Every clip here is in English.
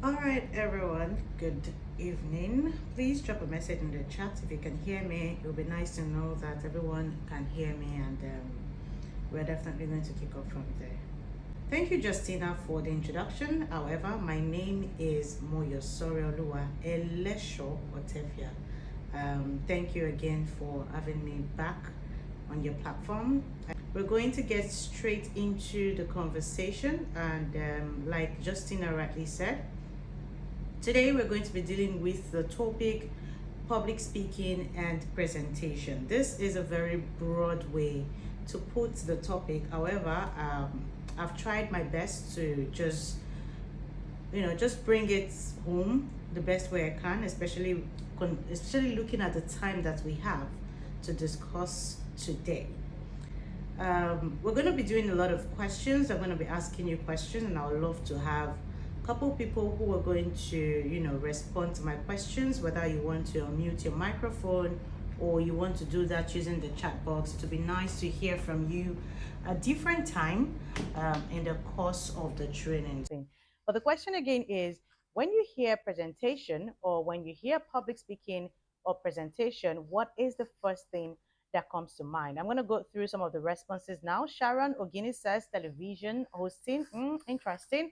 All right, everyone. Good evening. Please drop a message in the chat if you can hear me. It would be nice to know that everyone can hear me, and we're definitely going to kick off from there. Thank you, Justina, for the introduction. However, my name is Moyosori Olua Elesho Otefia. Thank you again for having me back on your platform. We're going to get straight into the conversation, and like Justina rightly said, today we're going to be dealing with the topic public speaking and presentation. This is a very broad way to put the topic. However, I've tried my best to just bring it home the best way I can, especially looking at the time that we have to discuss today. We're going to be doing a lot of questions. I'm going to be asking you questions, and I would love to have a couple people who are going to, respond to my questions, whether you want to unmute your microphone or you want to do that using the chat box. It would be nice to hear from you at different time in the course of the training. But the question again is, when you hear presentation or when you hear public speaking or presentation, what is the first thing that comes to mind? I'm going to go through some of the responses now. Sharon Ogini says television hosting, interesting.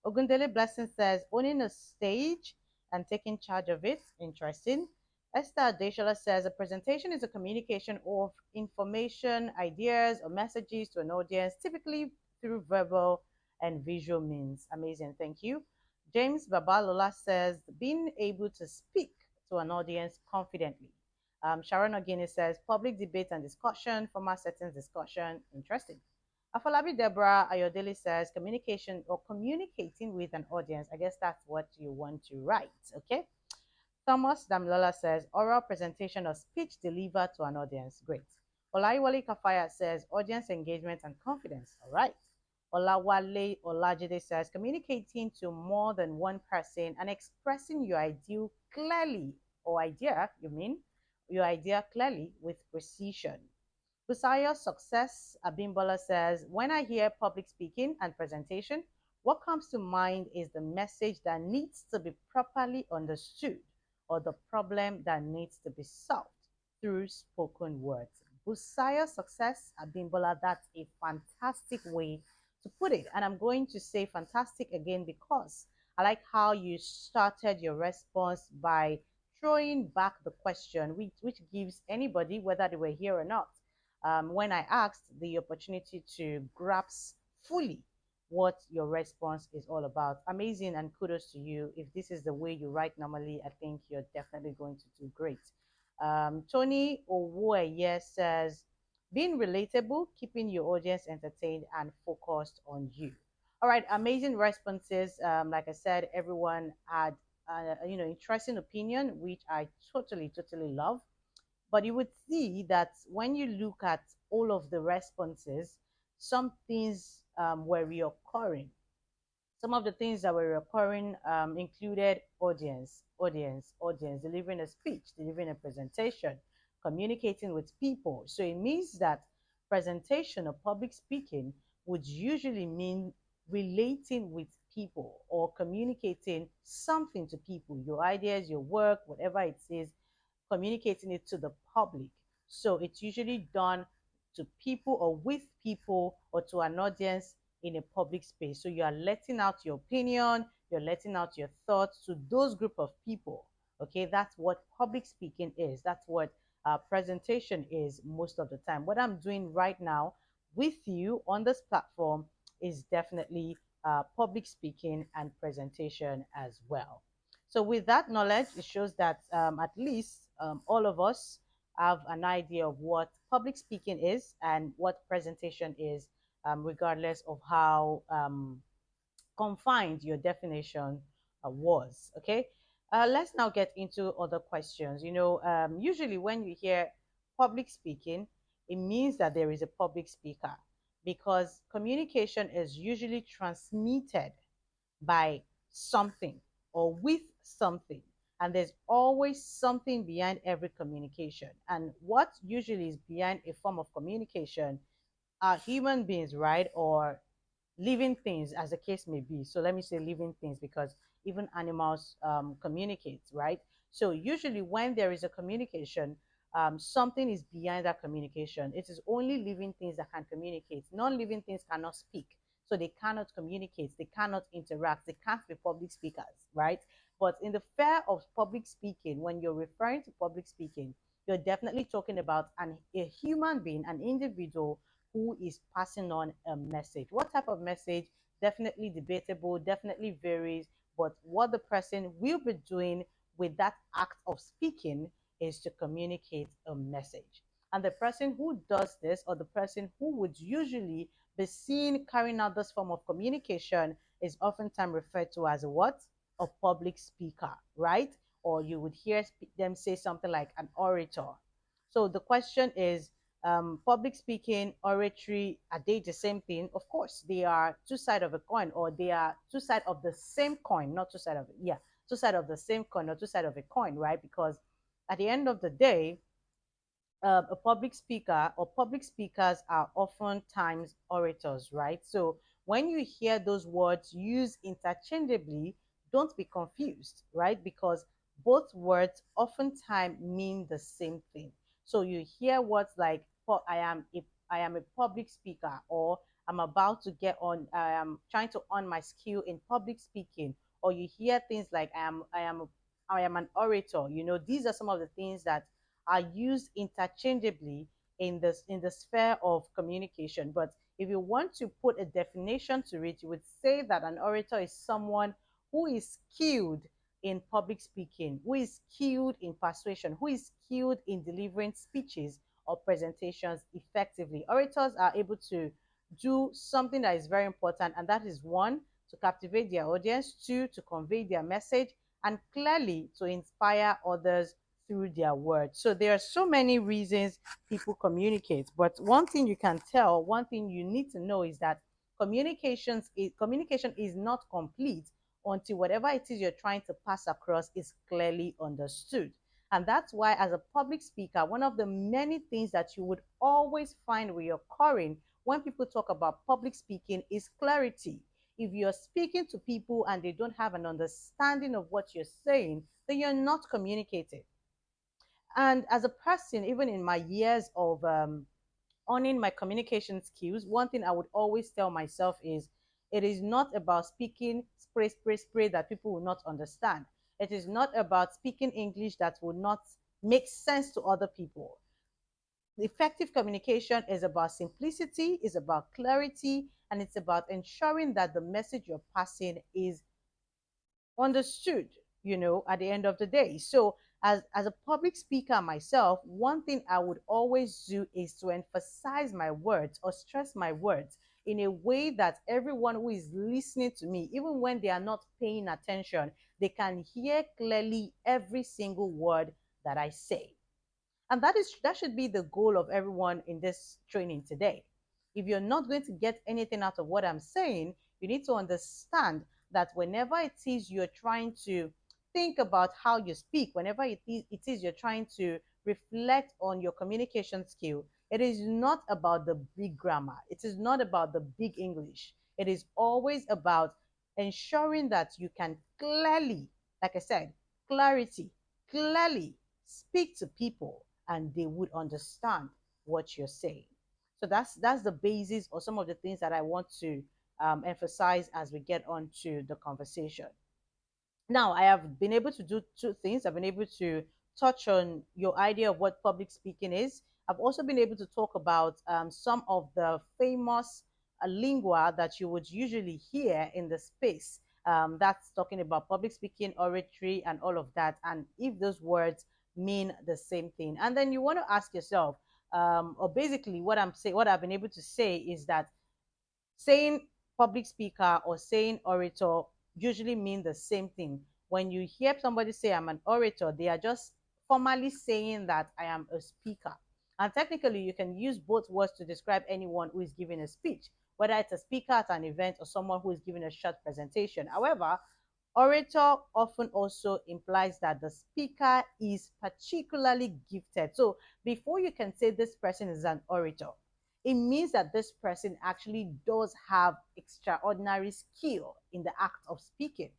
Ogundele Blessing says owning a stage and taking charge of it, interesting. Esther Deshola says a presentation is a communication of information, ideas, or messages to an audience, typically through verbal and visual means. Amazing, thank you. James Babalola says being able to speak to an audience confidently. Sharon Ogini says public debate and discussion, formal settings discussion, interesting. Afolabi Deborah Ayodele says communication or communicating with an audience. I guess that's what you want to write, okay? Thomas Damlola says oral presentation or speech delivered to an audience. Great. Olaiwale Kafaya says audience engagement and confidence. All right. Olawale Olajide says communicating to more than one person and expressing your ideal clearly or idea, you mean, your idea clearly with precision. Busayo Success Abimbola says, when I hear public speaking and presentation, what comes to mind is the message that needs to be properly understood or the problem that needs to be solved through spoken words. Busayo Success Abimbola, that's a fantastic way to put it. And I'm going to say fantastic again because I like how you started your response by throwing back the question, which gives anybody, whether they were here or not, when I asked, the opportunity to grasp fully what your response is all about. Amazing, and kudos to you. If this is the way you write normally, I think you're definitely going to do great. Tony Owoye says, being relatable, keeping your audience entertained and focused on you. All right, amazing responses. Like I said, everyone had interesting opinion, which I totally love. But you would see that when you look at all of the responses, some things were reoccurring. Some of the things that were recurring included audience, delivering a speech, delivering a presentation, communicating with people. So it means that presentation or public speaking would usually mean relating with people or communicating something to people, your ideas, your work, whatever it is, communicating it to the public. So it's usually done to people or with people or to an audience in a public space. So you are letting out your opinion, you're letting out your thoughts to those group of people. Okay, that's what public speaking is. That's what presentation is most of the time. What I'm doing right now with you on this platform is definitely public speaking and presentation as well. So with that knowledge, it shows that at least all of us have an idea of what public speaking is and what presentation is, regardless of how confined your definition was. Okay, let's now get into other questions. Usually when you hear public speaking, it means that there is a public speaker because communication is usually transmitted by something or with something. And there's always something behind every communication. And what usually is behind a form of communication are human beings, right? Or living things, as the case may be. So let me say living things because even animals communicate, right? So usually when there is a communication, something is behind that communication. It is only living things that can communicate. Non-living things cannot speak. So they cannot communicate, they cannot interact, they can't be public speakers, right? But in the sphere of public speaking, when you're referring to public speaking, you're definitely talking about a human being, an individual who is passing on a message. What type of message? Definitely debatable, definitely varies. But what the person will be doing with that act of speaking is to communicate a message. And the person who does this, or the person who would usually be seen carrying out this form of communication, is oftentimes referred to as a what? A public speaker, right? Or you would hear them say something like an orator. So the question is, public speaking, oratory, are they the same thing? Of course, they are two sides of a coin, or they are two sides of the same coin, not two sides of, yeah, two sides of the same coin, or two sides of a coin, right? Because at the end of the day, a public speaker or public speakers are oftentimes orators, right? So when you hear those words used interchangeably, don't be confused, right? Because both words oftentimes mean the same thing. So you hear words like I am a public speaker, or I'm about to get on, I am trying to earn my skill in public speaking, or you hear things like I am an orator. You know, these are some of the things that are used interchangeably in the sphere of communication. But if you want to put a definition to it, you would say that an orator is someone who is skilled in public speaking, who is skilled in persuasion, who is skilled in delivering speeches or presentations effectively. Orators are able to do something that is very important, and that is one, to captivate their audience, two, to convey their message, and clearly to inspire others through their words. So there are so many reasons people communicate, but one thing you can tell, one thing you need to know is that communication is not complete until whatever it is you're trying to pass across is clearly understood. And that's why, as a public speaker, one of the many things that you would always find reoccurring when people talk about public speaking is clarity. If you're speaking to people and they don't have an understanding of what you're saying, then you're not communicating. And as a person, even in my years of owning my communication skills, one thing I would always tell myself is it is not about speaking spray, spray, spray that people will not understand. It is not about speaking English that will not make sense to other people. Effective communication is about simplicity, is about clarity, and it's about ensuring that the message you're passing is understood, you know, at the end of the day. So as a public speaker myself, one thing I would always do is to emphasize my words or stress my words in a way that everyone who is listening to me, even when they are not paying attention, they can hear clearly every single word that I say. And that should be the goal of everyone in this training today. If you're not going to get anything out of what I'm saying, you need to understand that whenever it is you're trying to think about how you speak, whenever it is you're trying to reflect on your communication skill, it is not about the big grammar. It is not about the big English. It is always about ensuring that you can clearly, like I said, clarity, clearly speak to people and they would understand what you're saying. So that's the basis or some of the things that I want to emphasize as we get on to the conversation. Now, I have been able to do two things. I've been able to touch on your idea of what public speaking is. I've also been able to talk about some of the famous lingua that you would usually hear in the space. That's talking about public speaking, oratory, and all of that, and if those words mean the same thing. And then you want to ask yourself, or basically what I'm saying, what I've been able to say is that saying public speaker or saying orator usually mean the same thing. When you hear somebody say I'm an orator, they are just formally saying that I am a speaker. And technically, you can use both words to describe anyone who is giving a speech, whether it's a speaker at an event or someone who is giving a short presentation. However, orator often also implies that the speaker is particularly gifted. So before you can say this person is an orator, it means that this person actually does have extraordinary skill in the act of speaking.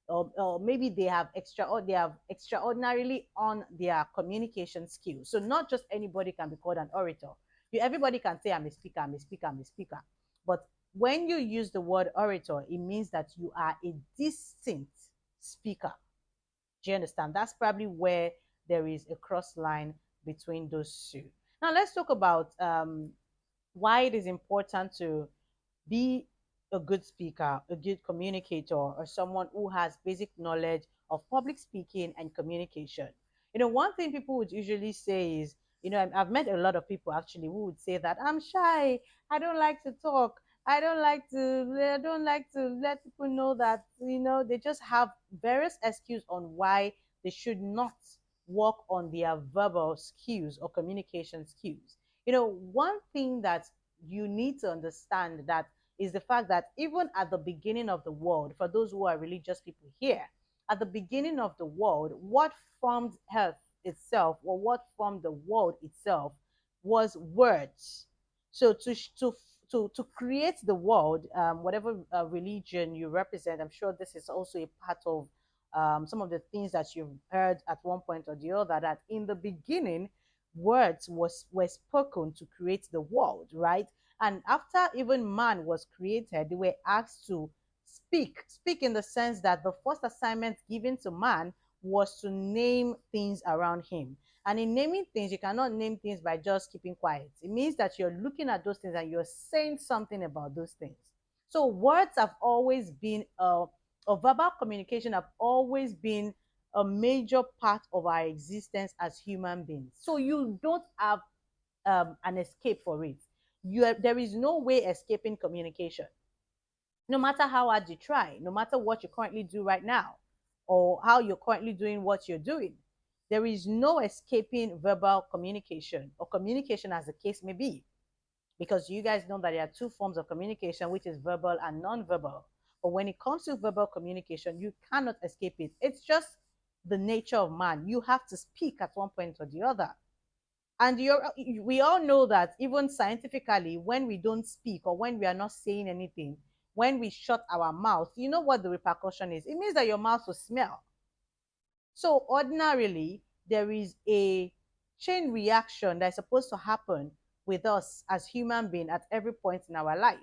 Or maybe they have extraordinarily on their communication skills. So not just anybody can be called an orator. Everybody can say I'm a speaker, I'm a speaker, I'm a speaker. But when you use the word orator, it means that you are a distinct speaker. Do you understand? That's probably where there is a cross line between those two. Now let's talk about why it is important to be a good speaker, a good communicator, or someone who has basic knowledge of public speaking and communication. One thing people would usually say is, I've met a lot of people actually who would say that I'm shy, I don't like to talk, I don't like to let people know that, they just have various excuses on why they should not work on their verbal skills or communication skills. One thing that you need to understand that is the fact that even at the beginning of the world, for those who are religious people here, at the beginning of the world, what formed earth itself, or what formed the world itself, was words. So to create the world, whatever religion you represent, I'm sure this is also a part of some of the things that you've heard at one point or the other, that in the beginning words were spoken to create the world, right? And after even man was created, they were asked to speak in the sense that the first assignment given to man was to name things around him. And in naming things, you cannot name things by just keeping quiet. It means that you're looking at those things and you're saying something about those things. So words have always been or verbal communication have always been a major part of our existence as human beings. So you don't have an escape for it. There is no way escaping communication. No matter how hard you try, no matter what you currently do right now, or how you're currently doing what you're doing, there is no escaping verbal communication, or communication as the case may be, because you guys know that there are two forms of communication, which is verbal and non-verbal. But when it comes to verbal communication, you cannot escape it. It's just the nature of man. You have to speak at one point or the other. And we all know that even scientifically, when we don't speak, or when we are not saying anything, when we shut our mouth, you know what the repercussion is? It means that your mouth will smell. So ordinarily, there is a chain reaction that's supposed to happen with us as human beings at every point in our life.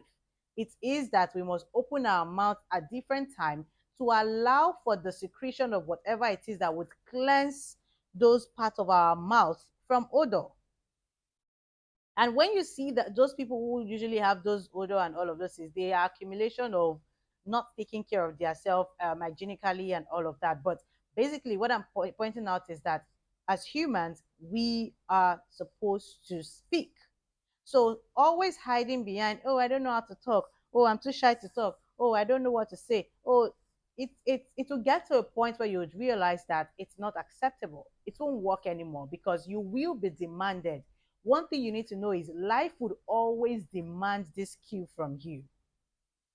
It is that we must open our mouth at different times to allow for the secretion of whatever it is that would cleanse those parts of our mouth from odor. And when you see that those people who usually have those odor and all of those things, they are accumulation of not taking care of themselves hygienically and all of that. But basically, what I'm pointing out is that as humans, we are supposed to speak. So always hiding behind, oh, I don't know how to talk. Oh, I'm too shy to talk. Oh, I don't know what to say. Oh, it will get to a point where you would realize that it's not acceptable. It won't work anymore because you will be demanded. One thing you need to know is life would always demand this skill from you.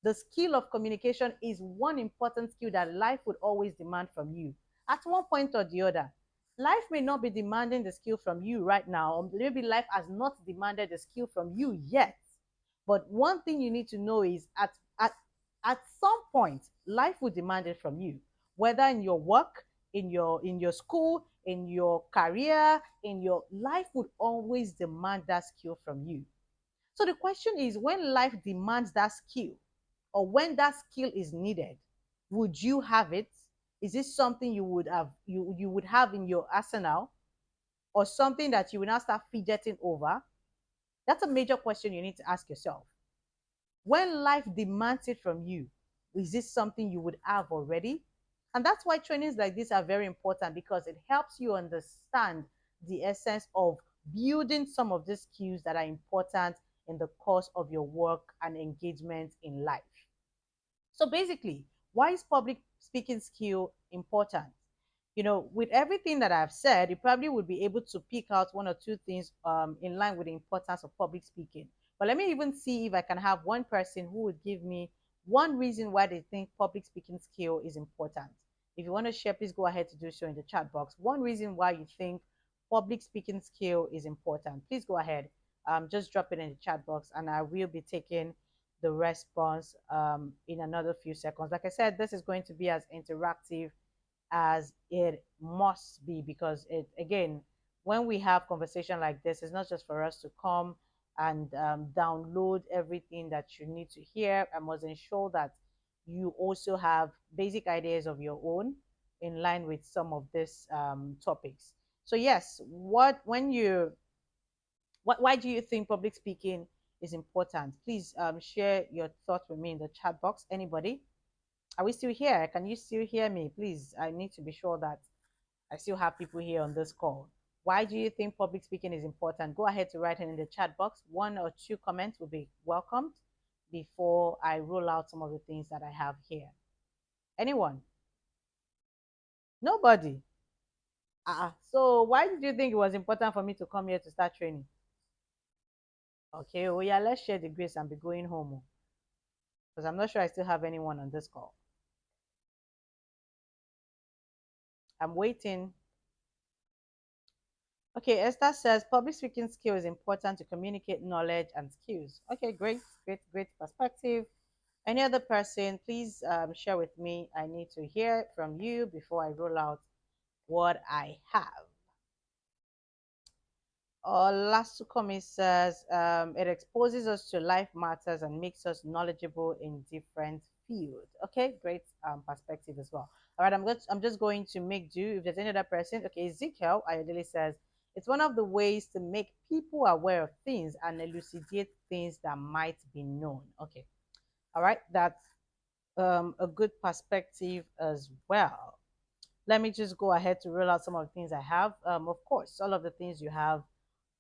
The skill of communication is one important skill that life would always demand from you at one point or the other. Life may not be demanding the skill from you right now, or maybe life has not demanded the skill from you yet. But one thing you need to know is at some point, life will demand it from you, whether in your work, in your school, in your career, in your life would always demand that skill from you. So the question is, when life demands that skill, or when that skill is needed, would you have it? Is this something you would have in your arsenal, or something that you will now start fidgeting over? That's a major question you need to ask yourself. When life demands it from you, is this something you would have already? And that's why trainings like this are very important, because it helps you understand the essence of building some of these skills that are important in the course of your work and engagement in life. So basically, why is public speaking skill important? With everything that I've said, you probably would be able to pick out one or two things in line with the importance of public speaking. But let me even see if I can have one person who would give me one reason why they think public speaking skill is important. If you want to share, please go ahead to do so in the chat box. One reason why you think public speaking skill is important. Please go ahead. just drop it in the chat box and I will be taking the response in another few seconds. Like I said, this is going to be as interactive as it must be, because it, again, when we have conversation like this, it's not just for us to come and download everything that you need to hear. I must ensure that you also have basic ideas of your own in line with some of these topics. So yes, why do you think public speaking is important? Please share your thoughts with me in the chat box. Anybody? Are we still here? Can you still hear me? Please, I need to be sure that I still have people here on this call. Why do you think public speaking is important? Go ahead to write it in the chat box. One or two comments will be welcomed before I roll out some of the things that I have here. Anyone? Nobody? So why did you think it was important for me to come here to start training? Okay, oh yeah, let's share the grace and be going home, because I'm not sure I still have anyone on this call. I'm waiting. Okay, Esther says public speaking skill is important to communicate knowledge and skills. Okay, great perspective. Any other person, please share with me. I need to hear from you before I roll out what I have. Lasukomi says it exposes us to life matters and makes us knowledgeable in different fields. Okay, great perspective as well. All right, I'm just going to make do. If there's any other person, okay, Ezekiel Ayodele says it's one of the ways to make people aware of things and elucidate things that might be known. Okay, all right, that's a good perspective as well. Let me just go ahead to roll out some of the things I have. Of course, all of the things you have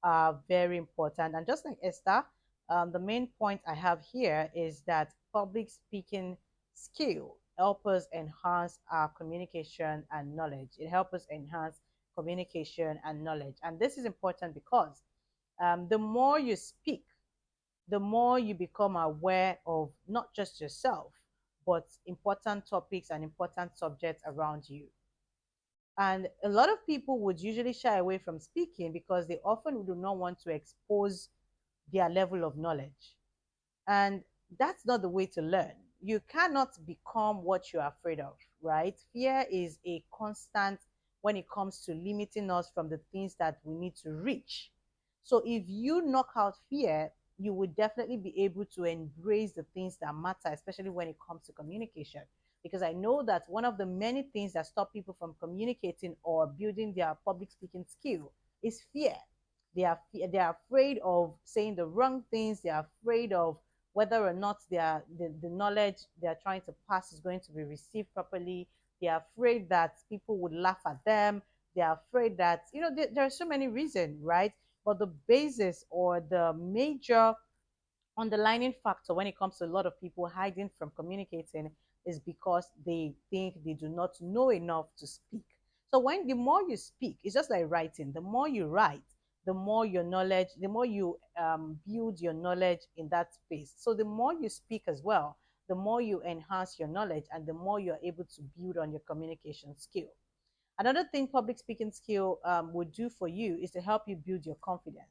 are very important. And just like Esther, the main point I have here is that public speaking skill help us enhance our communication and knowledge. It helps us enhance communication and knowledge. And this is important because the more you speak, the more you become aware of not just yourself, but important topics and important subjects around you. And a lot of people would usually shy away from speaking because they often do not want to expose their level of knowledge. And that's not the way to learn. You cannot become what you're afraid of, right? Fear is a constant when it comes to limiting us from the things that we need to reach. So if you knock out fear, you will definitely be able to embrace the things that matter, especially when it comes to communication. Because I know that one of the many things that stop people from communicating or building their public speaking skill is fear. They are afraid of saying the wrong things. They are afraid of whether or not the knowledge they are trying to pass is going to be received properly. They are afraid that people would laugh at them. They are afraid that, there are so many reasons, right? But the basis or the major underlining factor when it comes to a lot of people hiding from communicating is because they think they do not know enough to speak. So when the more you speak, it's just like writing. The more you write, the more your knowledge, the more you build your knowledge in that space. So the more you speak as well, the more you enhance your knowledge and the more you're able to build on your communication skill. Another thing public speaking skill would do for you is to help you build your confidence.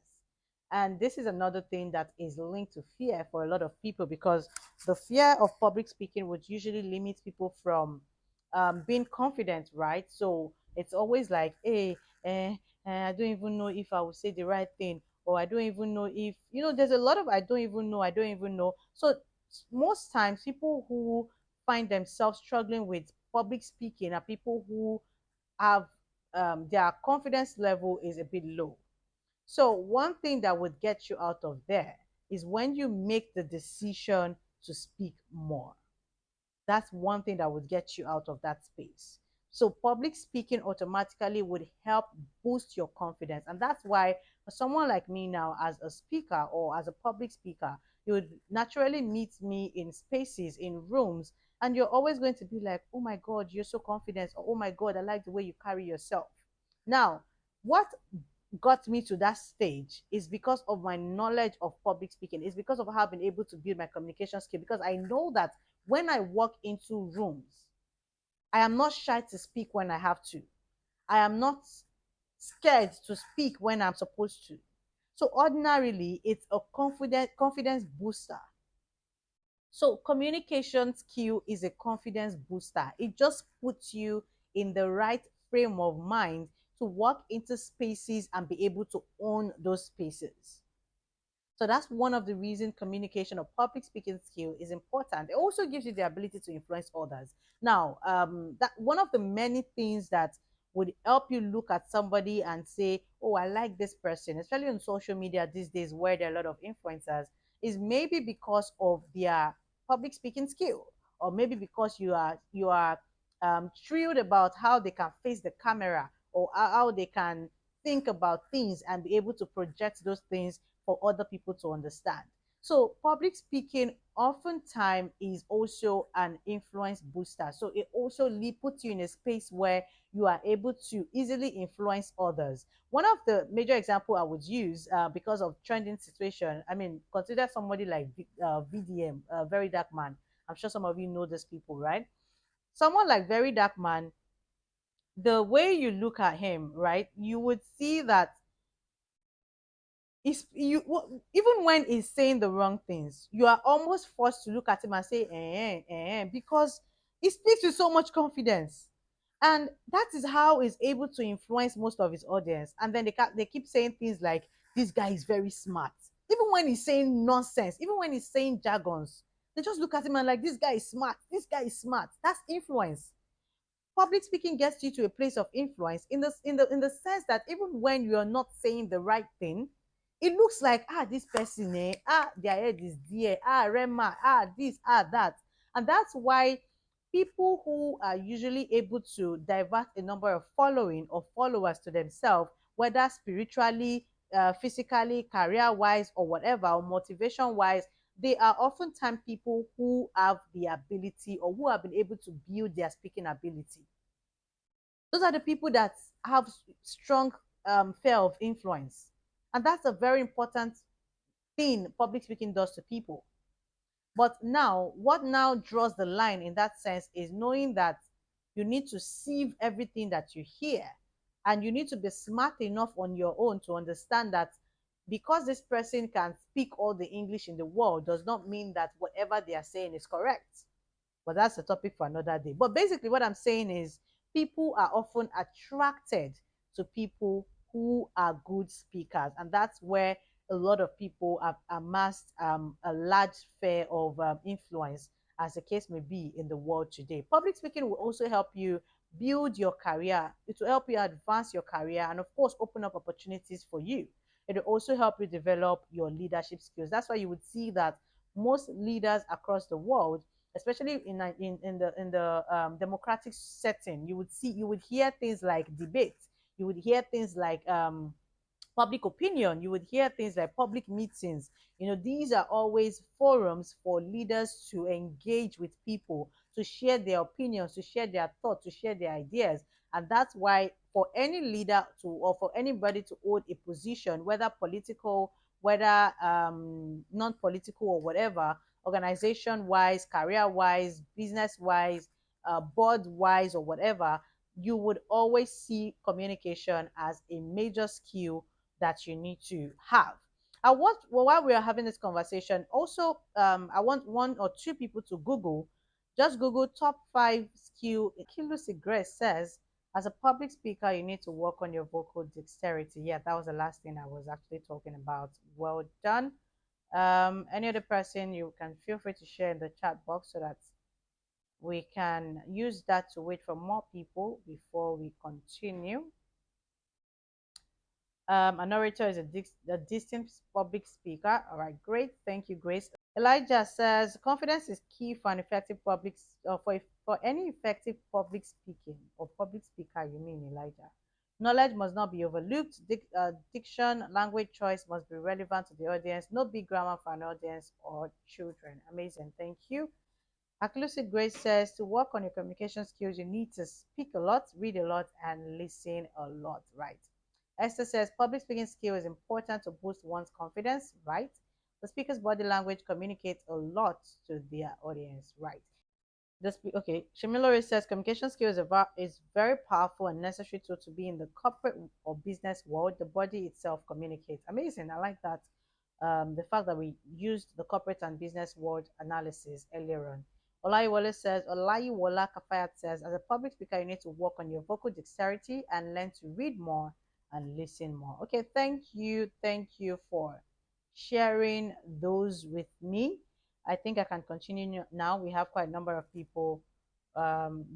And this is another thing that is linked to fear for a lot of people, because the fear of public speaking would usually limit people from being confident, right? So it's always like, hey, I don't even know if I will say the right thing, or I don't even know if, there's a lot of I don't even know. So most times, people who find themselves struggling with public speaking are people who have their confidence level is a bit low. So one thing that would get you out of there is when you make the decision to speak more. That's one thing that would get you out of that space. So public speaking automatically would help boost your confidence. And that's why for someone like me now, as a speaker or as a public speaker, you would naturally meet me in spaces, in rooms, and you're always going to be like, oh my God, you're so confident, or oh my God, I like the way you carry yourself. Now, what got me to that stage is because of my knowledge of public speaking. It's because of how I've been able to build my communication skill, because I know that when I walk into rooms, I am not shy to speak when I have to. I am not scared to speak when I'm supposed to. So ordinarily, it's a confidence booster. So communication skill is a confidence booster. It just puts you in the right frame of mind to walk into spaces and be able to own those spaces. So that's one of the reasons communication or public speaking skill is important. It also gives you the ability to influence others. Now, that one of the many things that would help you look at somebody and say, "Oh, I like this person," especially on social media these days where there are a lot of influencers, is maybe because of their public speaking skill, or maybe because you are thrilled about how they can face the camera, or how they can think about things and be able to project those things for other people to understand. So public speaking oftentimes is also an influence booster. So it also puts you in a space where you are able to easily influence others. One of the major example I would use because of trending situation, I mean, consider somebody like VDM, Very Dark Man. I'm sure some of you know these people, right? Someone like Very Dark Man, the way you look at him, right, you would see that even when he's saying the wrong things, you are almost forced to look at him and say because he speaks with so much confidence, and that is how he's able to influence most of his audience. And then they keep saying things like, this guy is very smart, even when he's saying nonsense, even when he's saying jargons. They just look at him and like, this guy is smart, this guy is smart. That's influence. Public speaking gets you to a place of influence in the sense that even when you are not saying the right thing, it looks like, this person, their head is there, Rema, this, that. And that's why people who are usually able to divert a number of following or followers to themselves, whether spiritually, physically, career wise, or whatever, or motivation wise, they are oftentimes people who have the ability or who have been able to build their speaking ability. Those are the people that have strong fear of influence. And that's a very important thing public speaking does to people. But now, what now draws the line in that sense is knowing that you need to sieve everything that you hear, and you need to be smart enough on your own to understand that because this person can speak all the English in the world does not mean that whatever they are saying is correct. But that's a topic for another day. But basically, what I'm saying is people are often attracted to people who are good speakers, and that's where a lot of people have amassed a large share of influence, as the case may be in the world today. Public speaking will also help you build your career. It will help you advance your career, and of course, open up opportunities for you. It will also help you develop your leadership skills. That's why you would see that most leaders across the world, especially in the democratic setting, you would hear things like debate, you would hear things like public opinion, you would hear things like public meetings. These are always forums for leaders to engage with people, to share their opinions, to share their thoughts, to share their ideas. And that's why for any leader to, or for anybody to hold a position, whether political, whether non-political, or whatever, organization wise, career wise, business wise, board wise, or whatever, you would always see communication as a major skill that you need to have. I want, well, while we are having this conversation, also, I want one or two people to just Google top 5 skill. Lucy Grace says, as a public speaker, you need to work on your vocal dexterity. Yeah, that was the last thing I was actually talking about. Well done. Any other person, you can feel free to share in the chat box so that we can use that to wait for more people before we continue. A narrator is a distinct public speaker. All right, great. Thank you, Grace. Elijah says confidence is key for an effective for any effective public speaking or public speaker. You mean, Elijah? Knowledge must not be overlooked. Diction, language choice must be relevant to the audience. No big grammar for an audience or children. Amazing. Thank you. Acclusive Grace says to work on your communication skills, you need to speak a lot, read a lot, and listen a lot. Right. Esther says public speaking skill is important to boost one's confidence. Right. The speaker's body language communicates a lot to their audience. Right. Okay, Shimilori says communication skills is very powerful and necessary tool to be in the corporate or business world. The body itself communicates. Amazing. I like that. The fact that we used the corporate and business world analysis earlier on. Olayiwole says, Olayiwola Kafayat says, as a public speaker, you need to work on your vocal dexterity and learn to read more and listen more. Okay, thank you. Thank you for sharing those with me. I think I can continue now. We have quite a number of people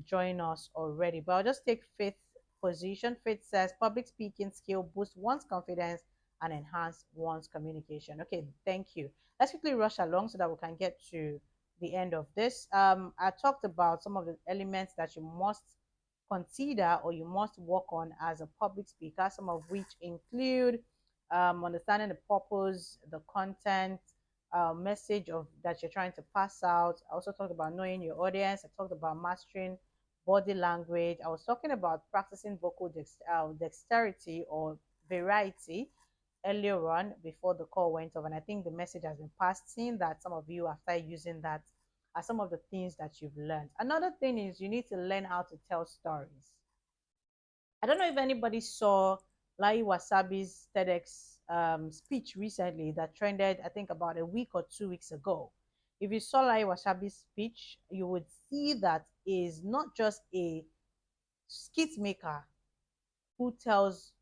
join us already, but I'll just take fifth position. Fifth says public speaking skill boosts one's confidence and enhance one's communication. Okay, thank you. Let's quickly rush along so that we can get to the end of this. I talked about some of the elements that you must consider or you must work on as a public speaker, some of which include understanding the purpose, the content, message of that you're trying to pass out. I also talked about knowing your audience. I talked about mastering body language. I was talking about practicing vocal dexterity or variety earlier on before the call went off, and I think the message has been passed. Seeing that some of you have started using that are some of the things that you've learned. Another thing is you need to learn how to tell stories. I don't know if anybody saw Lai Wasabi's TEDx speech recently that trended, I think, about a week or 2 weeks ago. If you saw Lai Wasabi's speech, you would see that is not just a skit maker who tells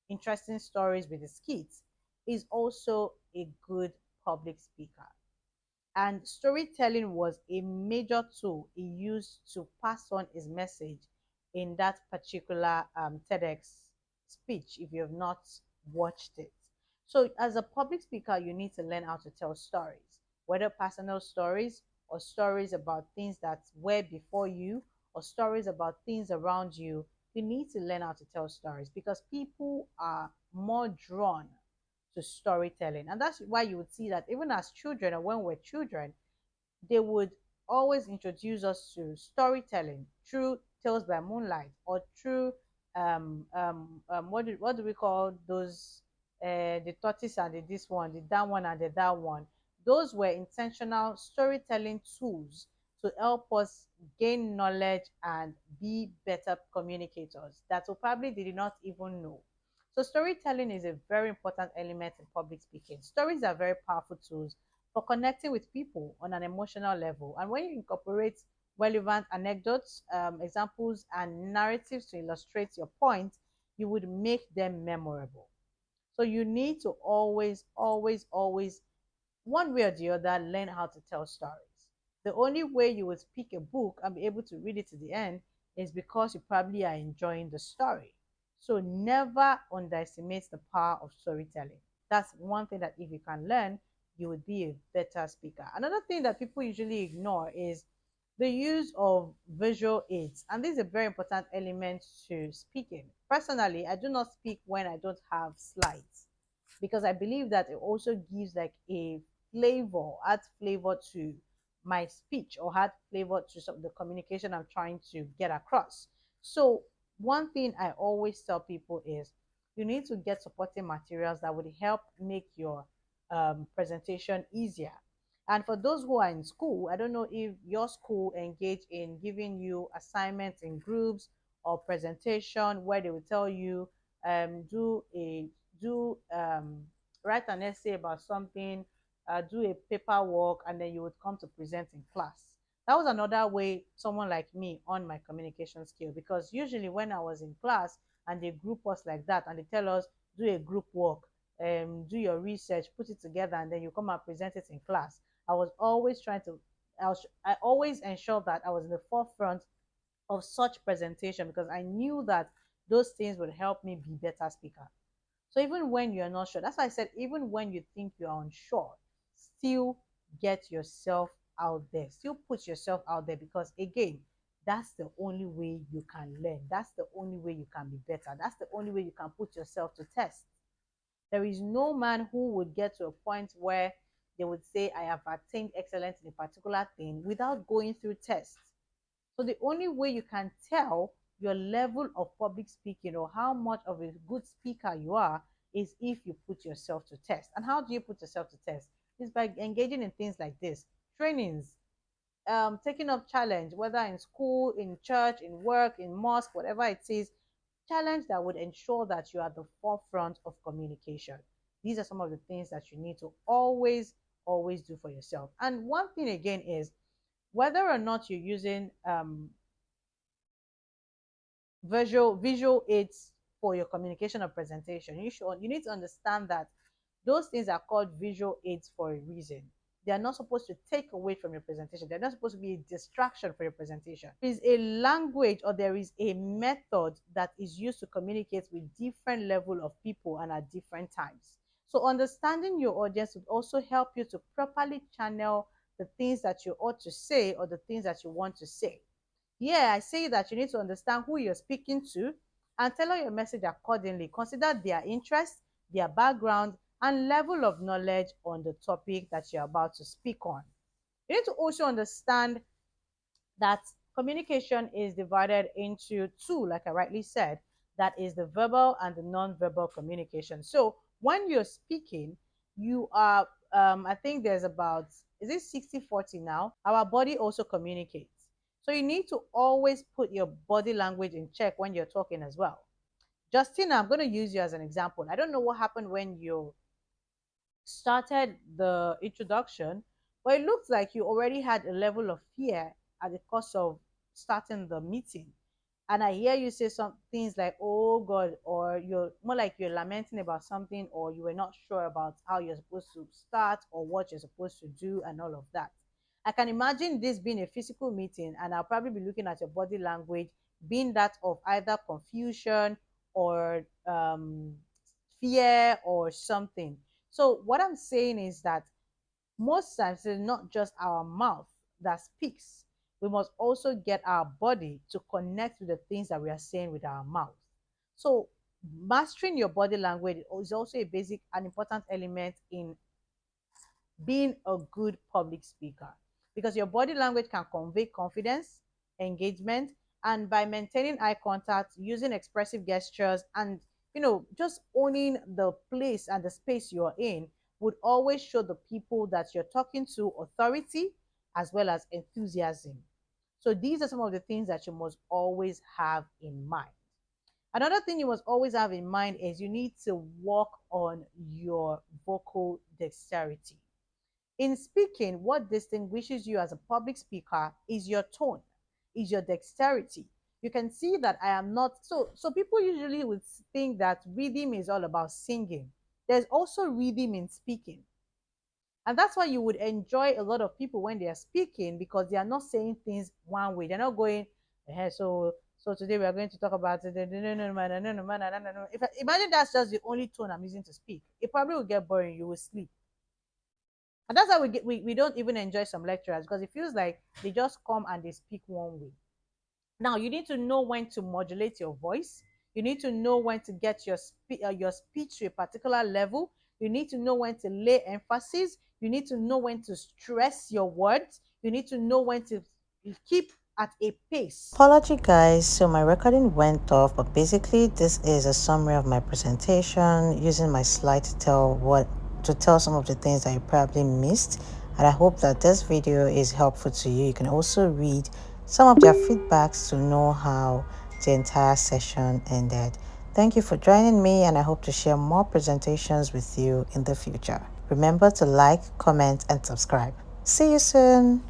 interesting stories with the skits, is also a good public speaker. And storytelling was a major tool he used to pass on his message in that particular TEDx speech, if you have not watched it. So, as a public speaker, you need to learn how to tell stories, whether personal stories or stories about things that were before you or stories about things around you. You need to learn how to tell stories because people are more drawn to storytelling. And that's why you would see that even as children or when we're children, they would always introduce us to storytelling through Tales by Moonlight or through what do we call those the tortoise and the this one, the that one and the that one. Those were intentional storytelling tools to help us gain knowledge and be better communicators that we probably did not even know. So storytelling is a very important element in public speaking. Stories are very powerful tools for connecting with people on an emotional level. And when you incorporate relevant anecdotes, examples, and narratives to illustrate your point, you would make them memorable. So you need to always, always, always, one way or the other, learn how to tell stories. The only way you would pick a book and be able to read it to the end is because you probably are enjoying the story. So never underestimate the power of storytelling. That's one thing that if you can learn, you would be a better speaker. Another thing that people usually ignore is the use of visual aids. And this is a very important element to speaking. Personally, I do not speak when I don't have slides because I believe that it also gives like a flavor, adds flavor to my speech or add flavor to some of the communication I'm trying to get across. So one thing I always tell people is you need to get supporting materials that would help make your presentation easier. And for those who are in school, I don't know if your school engage in giving you assignments in groups or presentation where they will tell you do a do write an essay about something, do a paperwork, and then you would come to present in class. That was another way someone like me on my communication skill because usually when I was in class and they group us like that and they tell us do a group work, do your research, put it together, and then you come and present it in class. I was always trying to, I always ensured that I was in the forefront of such presentation because I knew that those things would help me be better speaker. So even when you're not sure, that's why I said even when you think you're unsure, still get yourself out there. Still put yourself out there because again, that's the only way you can learn. That's the only way you can be better. That's the only way you can put yourself to test. There is no man who would get to a point where they would say, I have attained excellence in a particular thing without going through tests. So the only way you can tell your level of public speaking or how much of a good speaker you are is if you put yourself to test. And how do you put yourself to test? It's by engaging in things like this, trainings, taking up challenge, whether in school, in church, in work, in mosque, whatever it is, challenge that would ensure that you are at the forefront of communication. These are some of the things that you need to always do for yourself. And one thing again is whether or not you're using visual aids for your communication or presentation, you need to understand that those things are called visual aids for a reason. They are not supposed to take away from your presentation. They're not supposed to be a distraction for your presentation. There is a language or there is a method that is used to communicate with different level of people and at different times. So understanding your audience would also help you to properly channel the things that you ought to say or the things that you want to say. Yeah, I say that you need to understand who you're speaking to and tailor your message accordingly. Consider their interests, their background, and level of knowledge on the topic that you're about to speak on. You need to also understand that communication is divided into two, like I rightly said, that is the verbal and the non-verbal communication. So when you're speaking, you are, I think there's about, is it 60-40 now? Our body also communicates. So you need to always put your body language in check when you're talking as well. Justina, I'm going to use you as an example. I don't know what happened when you started the introduction, but it looks like you already had a level of fear at the cost of starting the meeting. And I hear you say some things like, oh God, or you're more like you're lamenting about something, or you were not sure about how you're supposed to start or what you're supposed to do, and all of that. I can imagine this being a physical meeting, and I'll probably be looking at your body language being that of either confusion or fear or something. So, what I'm saying is that most times it's not just our mouth that speaks. We must also get our body to connect with the things that we are saying with our mouth. So, mastering your body language is also a basic and important element in being a good public speaker, because your body language can convey confidence, engagement, and by maintaining eye contact, using expressive gestures, and just owning the place and the space you're in would always show the people that you're talking to authority as well as enthusiasm. So these are some of the things that you must always have in mind. Another thing you must always have in mind is you need to work on your vocal dexterity. In speaking, what distinguishes you as a public speaker is your tone, is your dexterity. You can see that I am not so people usually would think that rhythm is all about singing. There's also rhythm in speaking. And that's why you would enjoy a lot of people when they are speaking, because they are not saying things one way. They're not going, so today we are going to talk about it. If imagine that's just the only tone I'm using to speak, it probably will get boring. You will sleep. And that's how we don't even enjoy some lecturers, because it feels like they just come and they speak one way. Now you need to know when to modulate your voice. You need to know when to get your speech to a particular level. You need to know when to lay emphasis. You need to know when to stress your words. You need to know when to keep at a pace. Apology guys, so my recording went off, but basically this is a summary of my presentation using my slide to tell some of the things that you probably missed, and I hope that this video is helpful to you. You can also read some of their feedbacks to know how the entire session ended. Thank you for joining me, and I hope to share more presentations with you in the future. Remember to like, comment, and subscribe. See you soon.